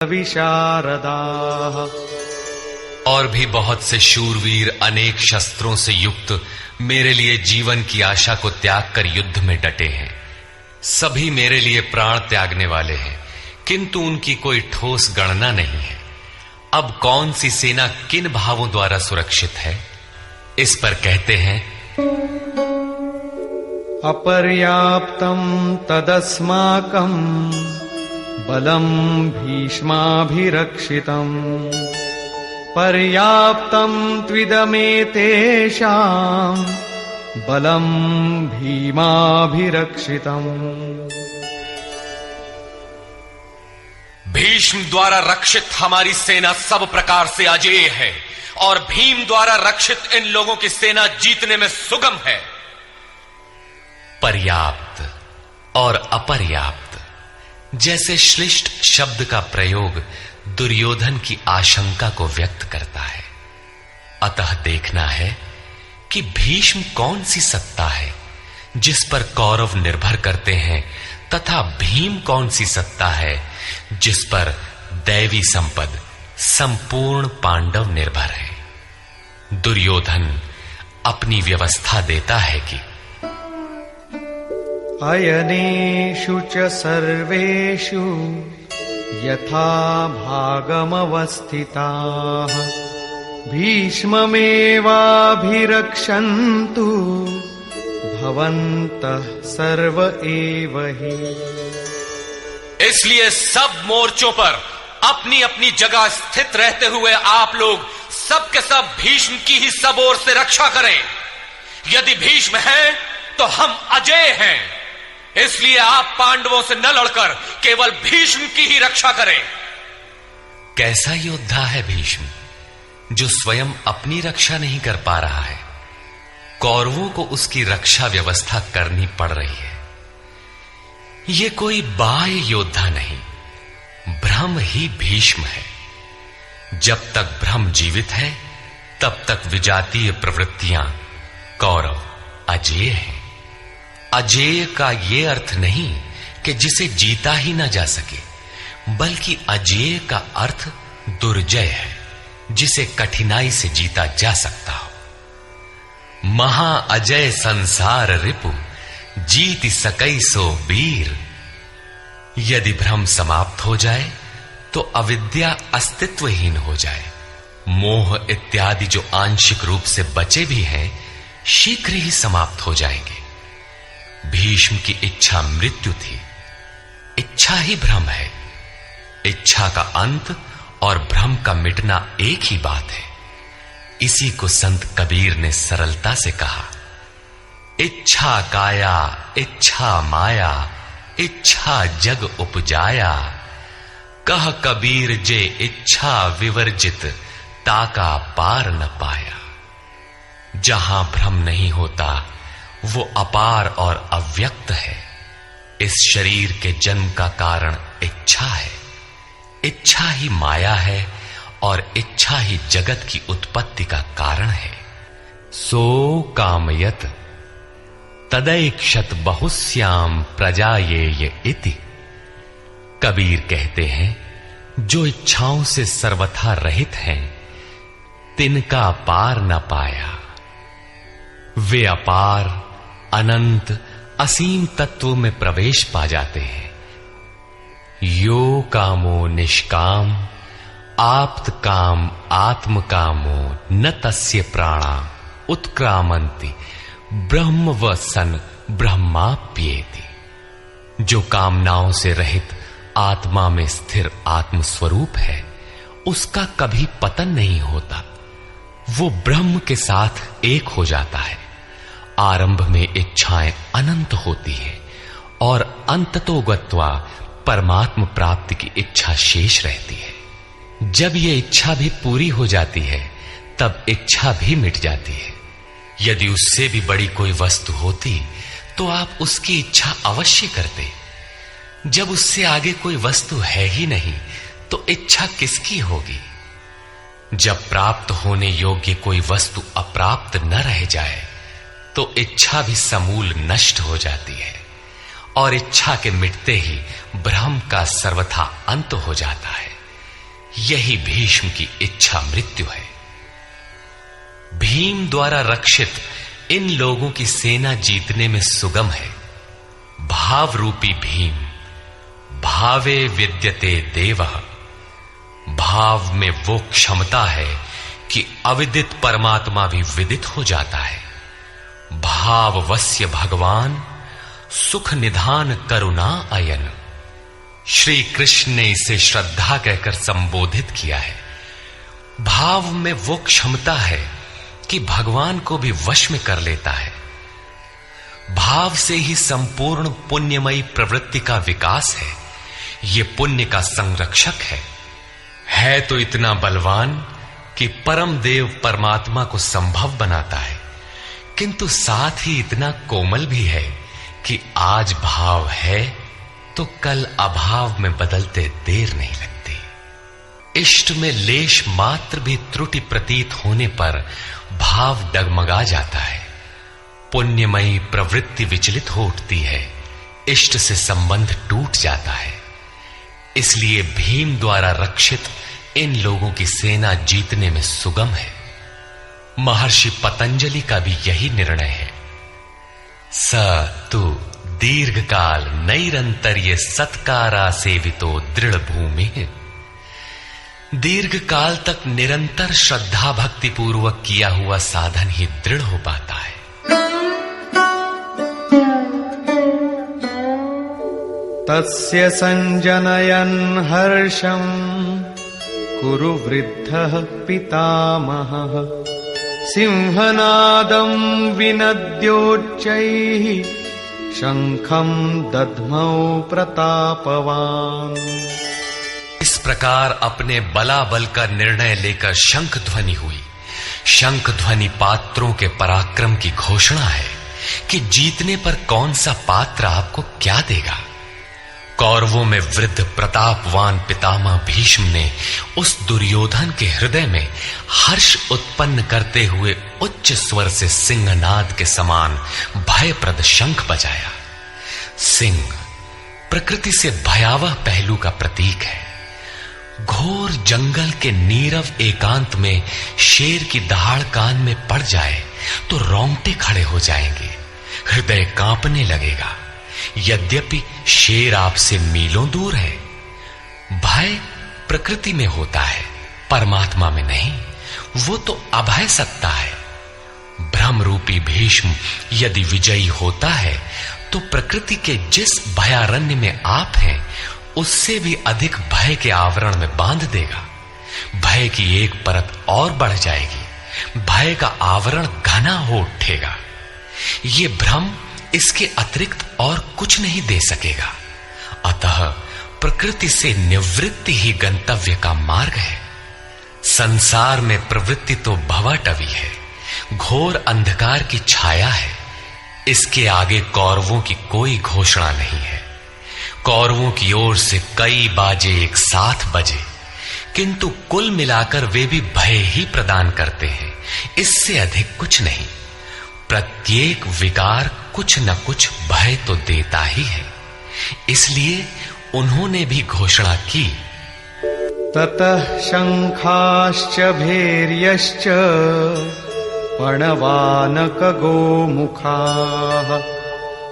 विशारदाः। और भी बहुत से शूरवीर अनेक शस्त्रों से युक्त मेरे लिए जीवन की आशा को त्याग कर युद्ध में डटे हैं। सभी मेरे लिए प्राण त्यागने वाले हैं, किंतु उनकी कोई ठोस गणना नहीं है। अब कौन सी सेना किन भावों द्वारा सुरक्षित है, इस पर कहते हैं अपर्याप्तं तदस्माकं बलं भीष्माभिरक्षितम् पर्याप्तं त्विदमेतेषां बलं भीमाभिरक्षितम्। भीष्म द्वारा रक्षित हमारी सेना सब प्रकार से अजेय है और भीम द्वारा रक्षित इन लोगों की सेना जीतने में सुगम है। पर्याप्त और अपर्याप्त जैसे श्लिष्ट शब्द का प्रयोग दुर्योधन की आशंका को व्यक्त करता है। अतः देखना है कि भीष्म कौन सी सत्ता है जिस पर कौरव निर्भर करते हैं, तथा भीम कौन सी सत्ता है जिस पर दैवी संपद संपूर्ण पांडव निर्भर है। दुर्योधन अपनी व्यवस्था देता है कि अयनेषु च सर्वेषु यथा भागमवस्थिताः भीष्ममेवाभिरक्षन्तु भवन्तः सर्व एव हि। इसलिए सब मोर्चों पर अपनी अपनी जगह स्थित रहते हुए आप लोग सबके सब भीष्म की ही सब ओर से रक्षा करें। यदि भीष्म है तो हम अजेय हैं, इसलिए आप पांडवों से न लड़कर केवल भीष्म की ही रक्षा करें। कैसा योद्धा है भीष्म, जो स्वयं अपनी रक्षा नहीं कर पा रहा है, कौरवों को उसकी रक्षा व्यवस्था करनी पड़ रही है। ये कोई बाह्य योद्धा नहीं, ब्रह्म ही भीष्म है। जब तक ब्रह्म जीवित है तब तक विजातीय प्रवृत्तियां कौरव अजेय हैं। अजेय का ये अर्थ नहीं कि जिसे जीता ही ना जा सके, बल्कि अजेय का अर्थ दुर्जय है, जिसे कठिनाई से जीता जा सकता हो। महा अजय संसार रिपु जीत सकई सो वीर। यदि भ्रम समाप्त हो जाए तो अविद्या अस्तित्वहीन हो जाए। मोह इत्यादि जो आंशिक रूप से बचे भी हैं, शीघ्र ही समाप्त हो जाएंगे। भीष्म की इच्छा मृत्यु थी, इच्छा ही भ्रम है। इच्छा का अंत और भ्रम का मिटना एक ही बात है। इसी को संत कबीर ने सरलता से कहा, इच्छा काया इच्छा माया इच्छा जग उपजाया। कह कबीर जे इच्छा विवर्जित ताका पार न पाया। जहां भ्रम नहीं होता वो अपार और अव्यक्त है। इस शरीर के जन्म का कारण इच्छा है, इच्छा ही माया है और इच्छा ही जगत की उत्पत्ति का कारण है। सो कामयत तदैक्षत बहुश्याम प्रजायेय इति। कबीर कहते हैं, जो इच्छाओं से सर्वथा रहित हैं, तिनका पार न पाया। वे अपार अनंत असीम तत्व में प्रवेश पा जाते हैं। यो कामो निष्काम आप्त काम आत्म कामो न तस्य प्राणा उत्क्रामंति ब्रह्म व सन ब्रह्माप्येति। जो कामनाओं से रहित आत्मा में स्थिर आत्म स्वरूप है, उसका कभी पतन नहीं होता। वो ब्रह्म के साथ एक हो जाता है। आरंभ में इच्छाएं अनंत होती हैं और अंततो गत्वा परमात्म प्राप्ति की इच्छा शेष रहती है। जब ये इच्छा भी पूरी हो जाती है तब इच्छा भी मिट जाती है। यदि उससे भी बड़ी कोई वस्तु होती तो आप उसकी इच्छा अवश्य करते। जब उससे आगे कोई वस्तु है ही नहीं तो इच्छा किसकी होगी। जब प्राप्त होने योग्य कोई वस्तु अप्राप्त न रह जाए तो इच्छा भी समूल नष्ट हो जाती है और इच्छा के मिटते ही भ्रम का सर्वथा अंत हो जाता है। यही भीष्म की इच्छा मृत्यु है। भीम द्वारा रक्षित इन लोगों की सेना जीतने में सुगम है। भाव रूपी भीम, भावे विद्यते देवः, भाव में वो क्षमता है कि अविदित परमात्मा भी विदित हो जाता है। भाववस्य भगवान सुख निधान करुणा अयन। श्री कृष्ण ने इसे श्रद्धा कहकर संबोधित किया है। भाव में वो क्षमता है कि भगवान को भी वश में कर लेता है। भाव से ही संपूर्ण पुण्यमयी प्रवृत्ति का विकास है। ये पुण्य का संरक्षक है तो इतना बलवान कि परम देव परमात्मा को संभव बनाता है, किंतु साथ ही इतना कोमल भी है कि आज भाव है तो कल अभाव में बदलते देर नहीं लगती। इष्ट में लेश मात्र भी त्रुटि प्रतीत होने पर भाव डगमगा जाता है। पुण्यमयी प्रवृत्ति विचलित हो उठती है, इष्ट से संबंध टूट जाता है। इसलिए भीम द्वारा रक्षित इन लोगों की सेना जीतने में सुगम है। महर्षि पतंजलि का भी यही निर्णय है। स तु दीर्घकाल नैरंतर्य सत्कारा सेवितो दृढ़ भूमि। दीर्घ काल तक निरंतर श्रद्धा भक्ति पूर्वक किया हुआ साधन ही दृढ़ हो पाता है। तस्य संजनयन् हर्षं कुरु वृद्धः पितामहः। सिंहनादं विनद्योच्चैः शंखं दध्मौ प्रतापवान्। इस प्रकार अपने बलाबल का निर्णय लेकर शंख ध्वनि हुई। शंख ध्वनि पात्रों के पराक्रम की घोषणा है कि जीतने पर कौन सा पात्र आपको क्या देगा। कौरवों में वृद्ध प्रतापवान पितामह भीष्म ने उस दुर्योधन के हृदय में हर्ष उत्पन्न करते हुए उच्च स्वर से सिंहनाद के समान भयप्रद शंख बजाया। सिंह प्रकृति से भयावह पहलू का प्रतीक है। घोर जंगल के नीरव एकांत में शेर की दहाड़ कान में पड़ जाए तो रोंगटे खड़े हो जाएंगे, हृदय कांपने लगेगा। यद्यपि शेर आपसे मीलों दूर है। भय प्रकृति में होता है, परमात्मा में नहीं। वो तो अभय सत्ता है। भ्रम रूपी भीष्म यदि विजयी होता है तो प्रकृति के जिस भयारण्य में आप हैं उससे भी अधिक भय के आवरण में बांध देगा। भय की एक परत और बढ़ जाएगी, भय का आवरण घना हो उठेगा। ये भ्रम इसके अतिरिक्त और कुछ नहीं दे सकेगा। अतः प्रकृति से निवृत्ति ही गंतव्य का मार्ग है। संसार में प्रवृत्ति तो भवाटवी है, घोर अंधकार की छाया है। इसके आगे कौरवों की कोई घोषणा नहीं है। कौरवों की ओर से कई बाजे एक साथ बजे, किंतु कुल मिलाकर वे भी भय ही प्रदान करते हैं, इससे अधिक कुछ नहीं। प्रत्येक विकार कुछ न कुछ भय तो देता ही है। इसलिए उन्होंने भी घोषणा की, ततः शंखाश्च भैर्यश्च पणवानक गोमुखाः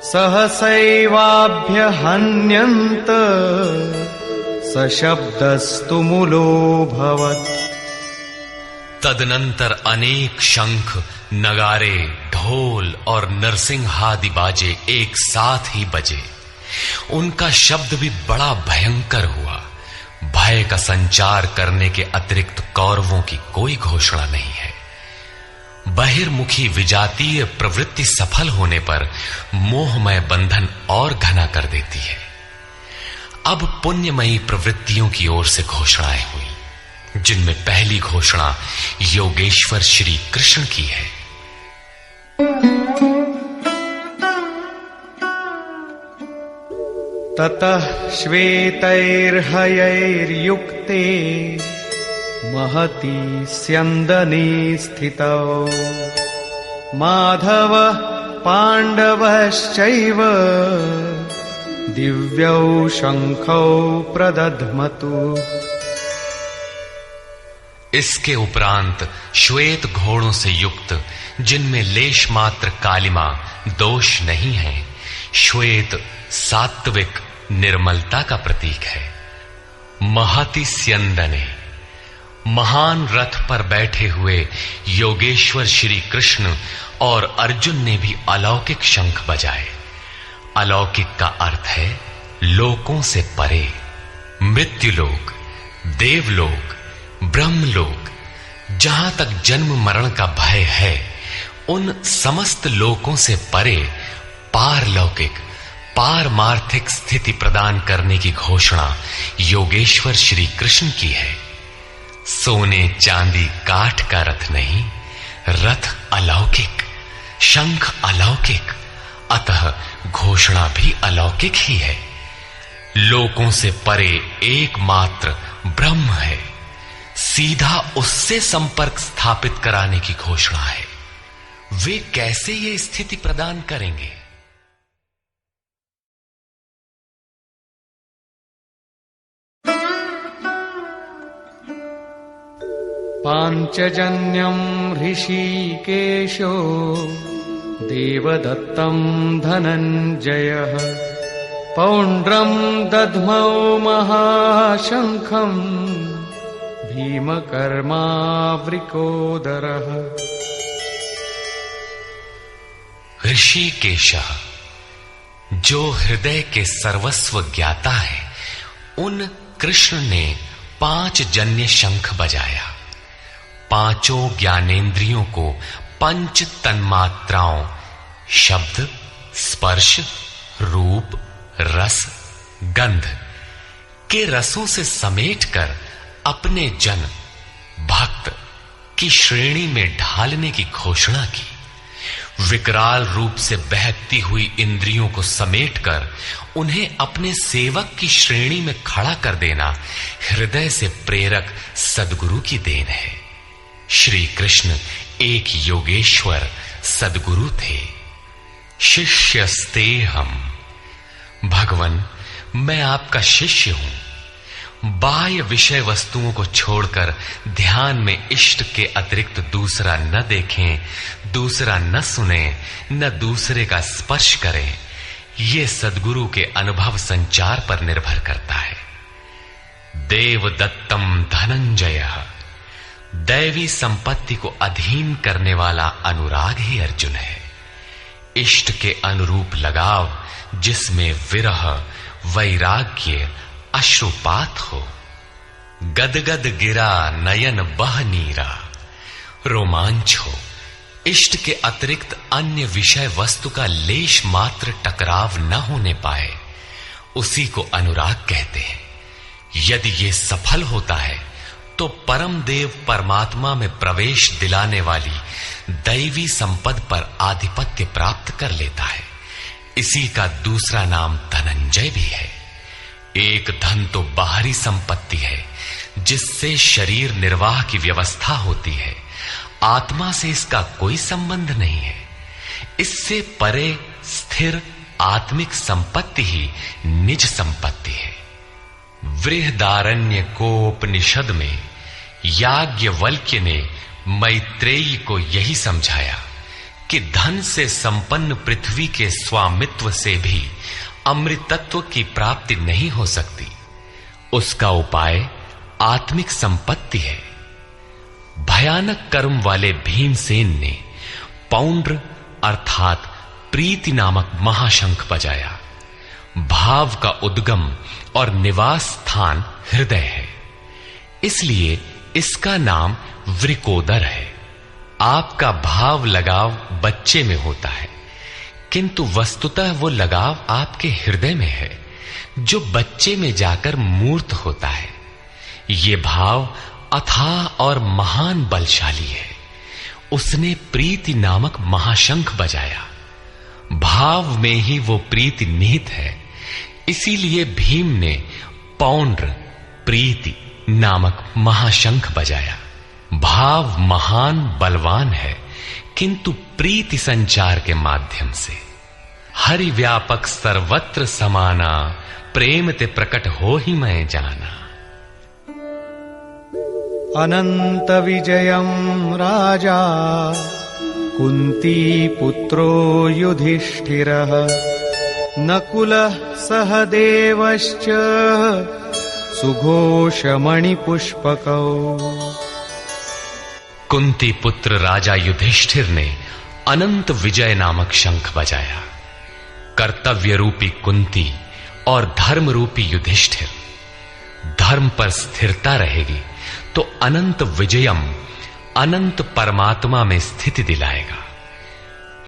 सहसैवाभ्यहन्यन्त सशब्दस्तु मूलोऽभवत्। तदनंतर अनेक शंख, नगारे, ढोल और नरसिंहादि बाजे एक साथ ही बजे। उनका शब्द भी बड़ा भयंकर हुआ। भय का संचार करने के अतिरिक्त कौरवों की कोई घोषणा नहीं है। बहिर्मुखी विजातीय प्रवृत्ति सफल होने पर मोहमय बंधन और घना कर देती है। अब पुण्यमयी प्रवृत्तियों की ओर से घोषणाएं हुई, जिनमें पहली घोषणा योगेश्वर श्री कृष्ण की है। ततः श्वेतैर्हयैर्युक्ते महती स्यन्दने स्थितौ माधव पाण्डवश्चैव दिव्यौ शंखौ प्रदध्मतु। इसके उपरांत श्वेत घोड़ों से युक्त, जिनमें लेश मात्र कालिमा दोष नहीं है, श्वेत सात्विक निर्मलता का प्रतीक है। महति स्यंदने, महान रथ पर बैठे हुए योगेश्वर श्री कृष्ण और अर्जुन ने भी अलौकिक शंख बजाए। अलौकिक का अर्थ है लोकों से परे। मृत्युलोक, देवलोक, ब्रह्मलोक, जहां तक जन्म मरण का भय है, उन समस्त लोकों से परे पारलौकिक, पारमार्थिक स्थिति प्रदान करने की घोषणा योगेश्वर श्री कृष्ण की है। सोने चांदी काठ का रथ नहीं, रथ अलौकिक, शंख अलौकिक, अतः घोषणा भी अलौकिक ही है। लोकों से परे एकमात्र ब्रह्म है, सीधा उससे संपर्क स्थापित कराने की घोषणा है। वे कैसे ये स्थिति प्रदान करेंगे? पाञ्चजन्यम् ऋषिकेशो देवदत्तम् धनञ्जयः पौण्ड्रम् दध्मौ महाशङ्खम् भीमकर्मावृकोदरः। ऋषिकेशः, जो हृदय के सर्वस्व ज्ञाता है, उन कृष्ण ने 5 जन्य शंख बजाया। पांचों ज्ञानेंद्रियों को पंच तन्मात्राओं शब्द, स्पर्श, रूप, रस, गंध के रसों से समेटकर अपने जन भक्त की श्रेणी में ढालने की घोषणा की। विकराल रूप से बहकती हुई इंद्रियों को समेटकर उन्हें अपने सेवक की श्रेणी में खड़ा कर देना हृदय से प्रेरक सद्गुरु की देन है। श्री कृष्ण एक योगेश्वर सद्गुरु थे। शिष्यस्तेहम्, भगवन मैं आपका शिष्य हूं। बाह्य विषय वस्तुओं को छोड़कर ध्यान में इष्ट के अतिरिक्त दूसरा न देखें, दूसरा न सुने, न दूसरे का स्पर्श करें। यह सद्गुरु के अनुभव संचार पर निर्भर करता है। देवदत्तम धनंजयः, दैवी संपत्ति को अधीन करने वाला अनुराग ही अर्जुन है। इष्ट के अनुरूप लगाव, जिसमें विरह, वैराग्य, अश्रुपात हो। गदगद गिरा नयन बह नीरा, रोमांच हो। इष्ट के अतिरिक्त अन्य विषय वस्तु का लेश मात्र टकराव न होने पाए, उसी को अनुराग कहते हैं। यदि ये सफल होता है तो परम देव परमात्मा में प्रवेश दिलाने वाली दैवी संपद पर आधिपत्य प्राप्त कर लेता है। इसी का दूसरा नाम धनंजय भी है। एक धन तो बाहरी संपत्ति है, जिससे शरीर निर्वाह की व्यवस्था होती है। आत्मा से इसका कोई संबंध नहीं है। इससे परे स्थिर आत्मिक संपत्ति ही निज संपत्ति है। बृहदारण्य कोपनिषद में याज्ञवल्क्य ने मैत्रेयी को यही समझाया कि धन से संपन्न पृथ्वी के स्वामित्व से भी अमृतत्व की प्राप्ति नहीं हो सकती। उसका उपाय आत्मिक संपत्ति है। भयानक कर्म वाले भीमसेन ने पौंड्र अर्थात प्रीति नामक महाशंख बजाया। भाव का उद्गम और निवास स्थान हृदय है, इसलिए इसका नाम वृकोदर है। आपका भाव लगाव बच्चे में होता है, किंतु वस्तुतः वो लगाव आपके हृदय में है, जो बच्चे में जाकर मूर्त होता है। ये भाव अथाह और महान बलशाली है। उसने प्रीति नामक महाशंख बजाया। भाव में ही वो प्रीति निहित है, इसीलिए भीम ने पौंड्र प्रीति नामक महाशंख बजाया। भाव महान बलवान है, किंतु प्रीति संचार के माध्यम से। हरि व्यापक सर्वत्र समाना, प्रेम ते प्रकट हो ही मैं जाना। अनंत विजयं राजा कुंती पुत्रो युधिष्ठिरः नकुलः सहदेवश्च सुघोषमणिपुष्पकौ। कुंती पुत्र राजा युधिष्ठिर ने अनंत विजय नामक शंख बजाया। कर्तव्य रूपी कुंती और धर्म रूपी युधिष्ठिर, धर्म पर स्थिरता रहेगी तो अनंत विजयम, अनंत परमात्मा में स्थिति दिलाएगा।